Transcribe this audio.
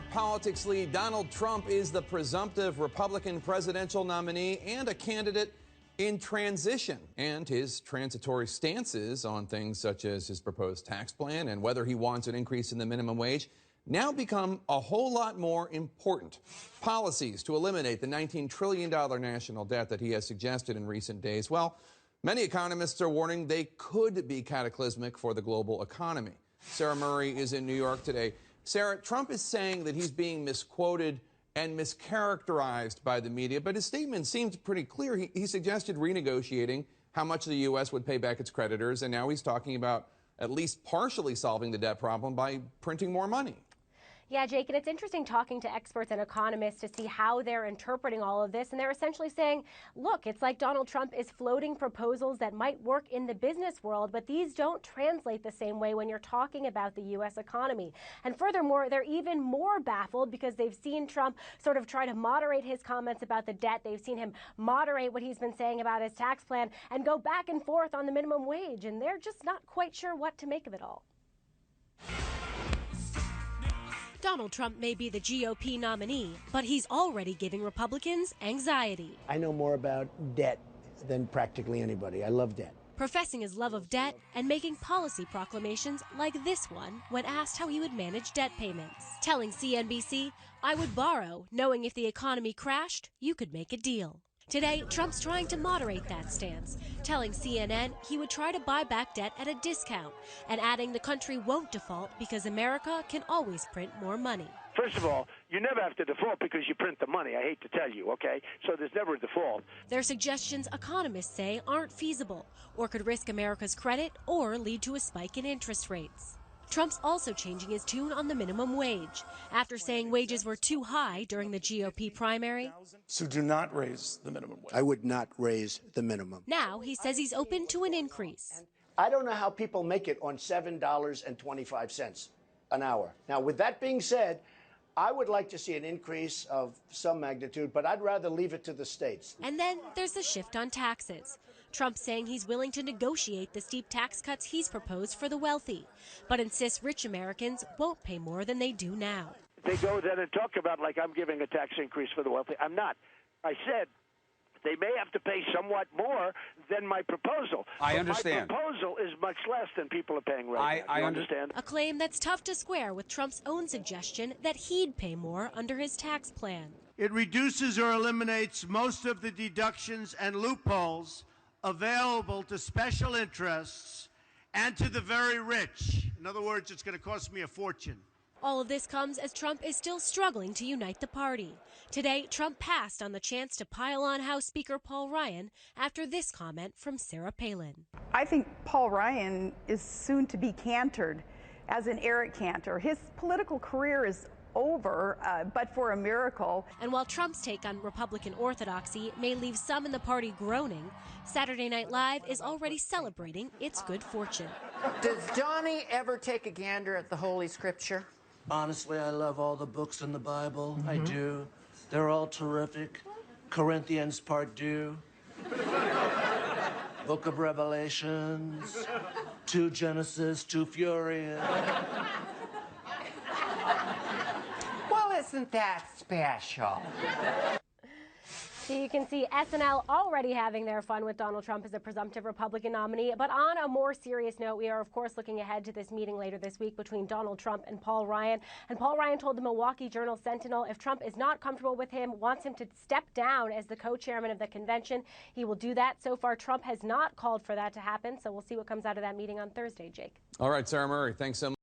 our politics lead, Donald Trump is the presumptive Republican presidential nominee and a candidate in transition. And his transitory stances on things such as his proposed tax plan and whether he wants an increase in the minimum wage now become a whole lot more important. Policies to eliminate the $19 trillion national debt that he has suggested in recent days, well, many economists are warning they could be cataclysmic for the global economy. Sarah Murray is in New York today. Sarah, Trump is saying that he's being misquoted and mischaracterized by the media, but his statement seemed pretty clear. He suggested renegotiating how much the U.S. would pay back its creditors, and now he's talking about at least partially solving the debt problem by printing more money. Yeah, Jake, and it's interesting talking to experts and economists to see how they're interpreting all of this. And they're essentially saying, look, it's like Donald Trump is floating proposals that might work in the business world, but these don't translate the same way when you're talking about the U.S. economy. And furthermore, they're even more baffled because they've seen Trump sort of try to moderate his comments about the debt. They've seen him moderate what he's been saying about his tax plan and go back and forth on the minimum wage. And they're just not quite sure what to make of it all. Donald Trump may be the GOP nominee, but he's already giving Republicans anxiety. I know more about debt than practically anybody. I love debt. Professing his love of debt and making policy proclamations like this one when asked how he would manage debt payments. Telling CNBC, "I would borrow, knowing if the economy crashed, you could make a deal." Today, Trump's trying to moderate that stance, telling CNN he would try to buy back debt at a discount and adding the country won't default because America can always print more money. First of all, you never have to default because you print the money. I hate to tell you, okay? So there's never a default. Their suggestions, economists say, aren't feasible or could risk America's credit or lead to a spike in interest rates. Trump's also changing his tune on the minimum wage after saying wages were too high during the GOP primary. So do not raise the minimum wage. I would not raise the minimum. Now he says he's open to an increase. I don't know how people make it on $7.25 an hour. Now, with that being said, I would like to see an increase of some magnitude, but I'd rather leave it to the states. And then there's the shift on taxes. Trump saying he's willing to negotiate the steep tax cuts he's proposed for the wealthy, but insists rich Americans won't pay more than they do now. They go then and talk about like I'm giving a tax increase for the wealthy. I'm not. I said they may have to pay somewhat more than my proposal. I understand. My proposal is much less than people are paying right now. I understand. A claim that's tough to square with Trump's own suggestion that he'd pay more under his tax plan. It reduces or eliminates most of the deductions and loopholes available to special interests and to the very rich. In other words, it's going to cost me a fortune. All of this comes as Trump is still struggling to unite the party. Today, Trump passed on the chance to pile on House Speaker Paul Ryan after this comment from Sarah Palin. I think Paul Ryan is soon to be cantored as an Eric Cantor. His political career is over, but for a miracle. And while Trump's take on Republican orthodoxy may leave some in the party groaning, Saturday Night Live is already celebrating its good fortune. Does Donnie ever take a gander at the Holy Scripture? Honestly, I love all the books in the Bible. I do. They're all terrific. Corinthians Part 2. Book of Revelations. 2 Genesis, 2 Furious. Well, isn't that special? So you can see SNL already having their fun with Donald Trump as a presumptive Republican nominee. But on a more serious note, we are, of course, looking ahead to this meeting later this week between Donald Trump and Paul Ryan. And Paul Ryan told the Milwaukee Journal-Sentinel if Trump is not comfortable with him, wants him to step down as the co-chairman of the convention, he will do that. So far, Trump has not called for that to happen. So we'll see what comes out of that meeting on Thursday, Jake. All right, Sarah Murray, thanks so much.